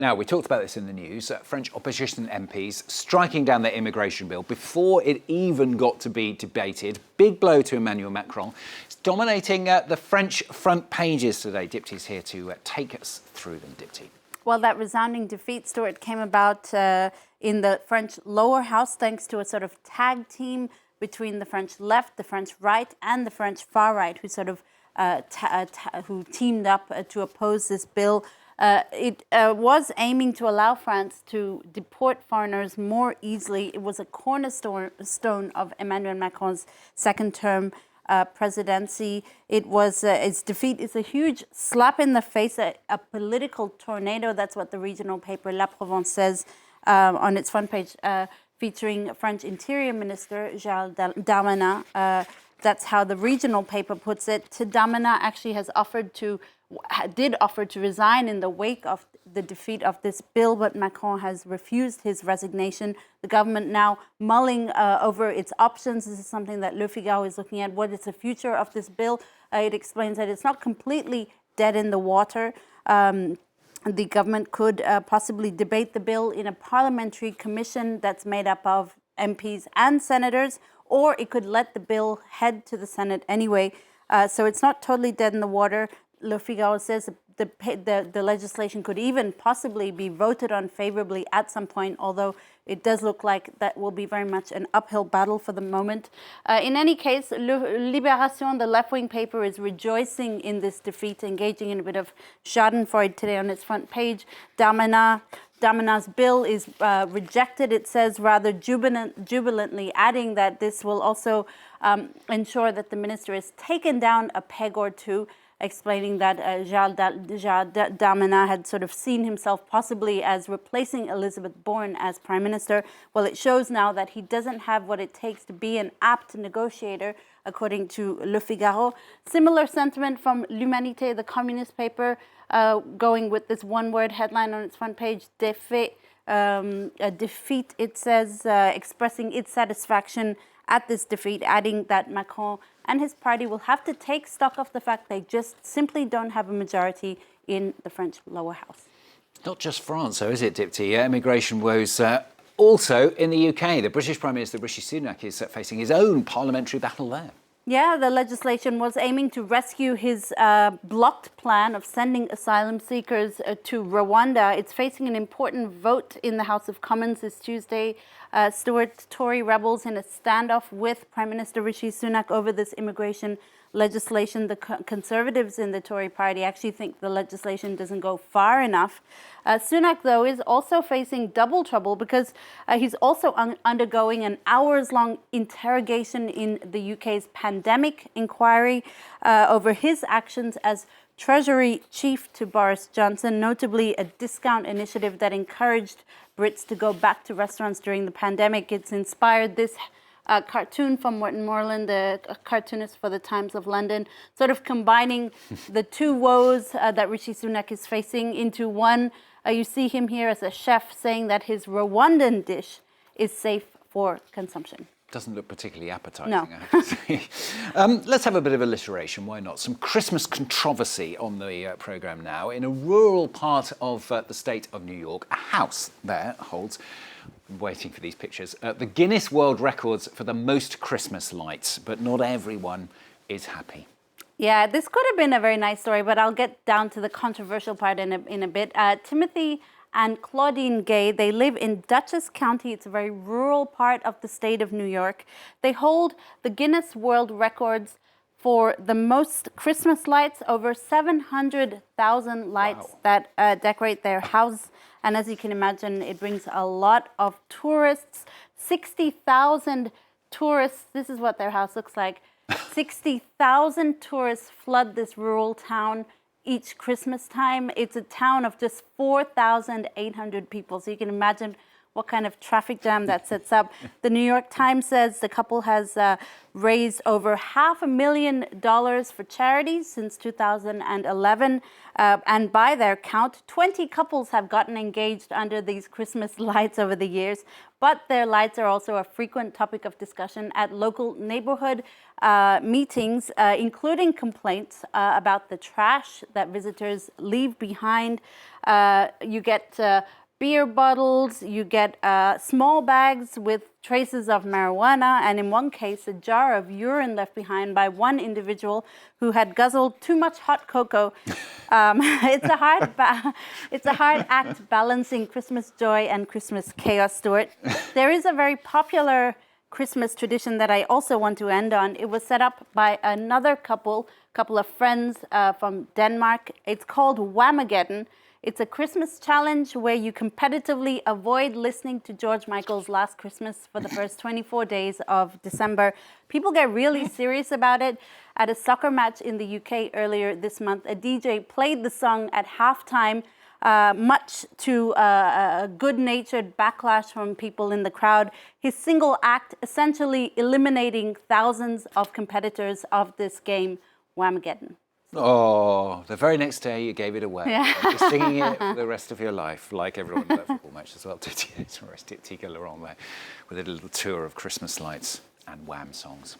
Now, we talked about this in the news. French opposition MPs striking down their immigration bill before it even got to be debated. Big blow to Emmanuel Macron. It's dominating the French front pages today. Dipty's here to take us through them. Dipty. Well, that resounding defeat, Stuart, came about in the French lower house thanks to a sort of tag team between the French left, the French right, and the French far right, who sort of who teamed up to oppose this bill. It was aiming to allow France to deport foreigners more easily. It was a cornerstone of Emmanuel Macron's second-term presidency. It was its defeat is a huge slap in the face, a political tornado. That's what the regional paper La Provence says on its front page, featuring French Interior Minister Gérald Darmanin. That's how the regional paper puts it. Darmanin actually did offer to resign in the wake of the defeat of this bill, but Macron has refused his resignation. The government now mulling over its options. This is something that Le Figaro is looking at. What is the future of this bill? It explains that it's not completely dead in the water. The government could possibly debate the bill in a parliamentary commission that's made up of MPs and senators, or it could let the bill head to the Senate anyway. So it's not totally dead in the water. Le Figaro says the legislation could even possibly be voted on favorably at some point, although it does look like that will be very much an uphill battle for the moment. In any case, Libération, the left-wing paper, is rejoicing in this defeat, engaging in a bit of schadenfreude today on its front page. Darmanin's bill is rejected, it says, rather jubilantly, adding that this will also ensure that the minister is taken down a peg or two, explaining that Gérald Darmanin had sort of seen himself possibly as replacing Elizabeth Borne as prime minister. Well, it shows now that he doesn't have what it takes to be an apt negotiator, according to Le Figaro. Similar sentiment from L'Humanité, the communist paper, going with this one-word headline on its front page, Défait, a defeat, it says, expressing its satisfaction at this defeat, adding that Macron and his party will have to take stock of the fact they just simply don't have a majority in the French lower house. Not just France, though, is it, Dipty? Immigration woes also in the UK. The British Prime Minister Rishi Sunak is facing his own parliamentary battle there. Yeah, the legislation was aiming to rescue his blocked plan of sending asylum seekers to Rwanda. It's facing an important vote in the House of Commons this Tuesday. Stuart, Tory rebels in a standoff with Prime Minister Rishi Sunak over this immigration legislation. The Conservatives in the Tory party actually think the legislation doesn't go far enough. Sunak, though, is also facing double trouble because he's also undergoing an hours-long interrogation in the UK's pandemic inquiry over his actions as Treasury chief to Boris Johnson, notably a discount initiative that encouraged Brits to go back to restaurants during the pandemic. It's inspired this cartoon from Morton Morland, the cartoonist for the Times of London, sort of combining the two woes that Rishi Sunak is facing into one. You see him here as a chef saying that his Rwandan dish is safe for consumption. Doesn't look particularly appetizing, No. I have to say. Let's have a bit of alliteration, why not? Some Christmas controversy on the programme now. In a rural part of the state of New York, a house there holds, I'm waiting for these pictures, the Guinness World Records for the most Christmas lights, but not everyone is happy. Yeah, this could have been a very nice story, but I'll get down to the controversial part in a bit. Timothy and Claudine Gay, they live in Dutchess County. It's a very rural part of the state of New York. They hold the Guinness World Records for the most Christmas lights, over 700,000 lights that decorate their house. And as you can imagine, it brings a lot of tourists. 60,000 tourists, this is what their house looks like. 60,000 tourists flood this rural town each Christmas time. It's a town of just 4,800 people. So you can imagine what kind of traffic jam that sets up. The New York Times says the couple has raised over $500,000 for charities since 2011. And by their count, 20 couples have gotten engaged under these Christmas lights over the years. But their lights are also a frequent topic of discussion at local neighborhood meetings, including complaints about the trash that visitors leave behind. You get beer bottles, you get small bags with traces of marijuana, and in one case, a jar of urine left behind by one individual who had guzzled too much hot cocoa. It's a hard act balancing Christmas joy and Christmas chaos, Stuart. There is a very popular Christmas tradition that I also want to end on. It was set up by another couple of friends from Denmark. It's called Whamaggedon. It's a Christmas challenge where you competitively avoid listening to George Michael's Last Christmas for the first 24 days of December. People get really serious about it. At a soccer match in the UK earlier this month, a DJ played the song at halftime, much to a good-natured backlash from people in the crowd. His single act essentially eliminating thousands of competitors of this game, Whamaggedon. Oh, the very next day you gave it away. Yeah. You're singing it for the rest of your life, like everyone at that football match as well. Tika Laurent there with a little tour of Christmas lights and Wham songs.